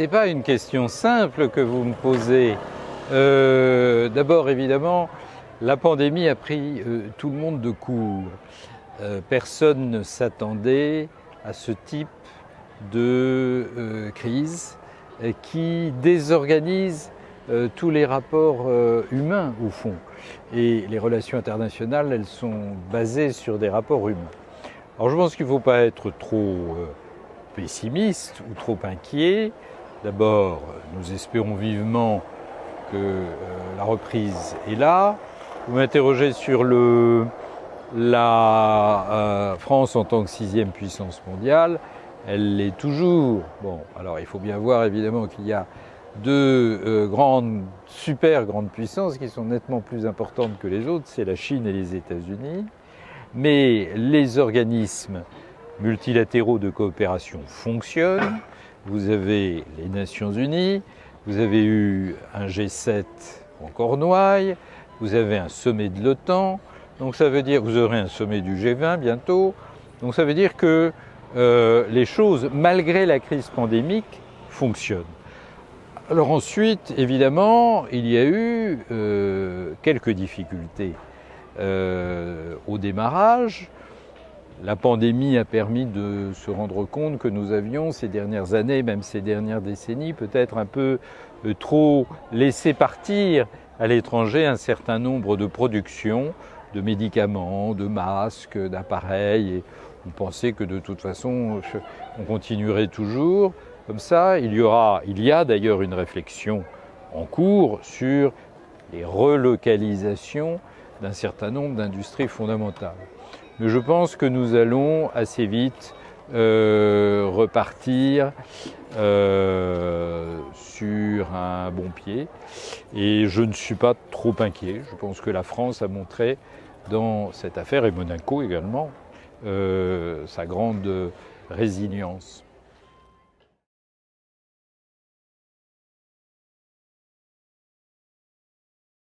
c'est pas une question simple que vous me posez. D'abord, évidemment, la pandémie a pris tout le monde de court. Personne ne s'attendait à ce type de crise qui désorganise tous les rapports humains, au fond. Et les relations internationales, elles sont basées sur des rapports humains. Alors je pense qu'il ne faut pas être trop pessimiste ou trop inquiet. D'abord, nous espérons vivement que la reprise est là. Vous m'interrogez sur la France en tant que 6e puissance mondiale. Elle l'est toujours. Bon, alors il faut bien voir évidemment qu'il y a deux super grandes puissances qui sont nettement plus importantes que les autres, c'est la Chine et les États-Unis. Mais les organismes multilatéraux de coopération fonctionnent. Vous avez les Nations Unies, vous avez eu un G7 en Cornouailles, vous avez un sommet de l'OTAN, donc ça veut dire, vous aurez un sommet du G20 bientôt, donc ça veut dire que les choses, malgré la crise pandémique, fonctionnent. Alors ensuite, évidemment, il y a eu quelques difficultés au démarrage. La pandémie a permis de se rendre compte que nous avions ces dernières années, même ces dernières décennies, peut-être un peu trop laissé partir à l'étranger un certain nombre de productions, de médicaments, de masques, d'appareils. Et on pensait que de toute façon, on continuerait toujours comme ça. Il y a d'ailleurs une réflexion en cours sur les relocalisations d'un certain nombre d'industries fondamentales. Mais je pense que nous allons assez vite repartir sur un bon pied. Et je ne suis pas trop inquiet. Je pense que la France a montré dans cette affaire, et Monaco également, sa grande résilience.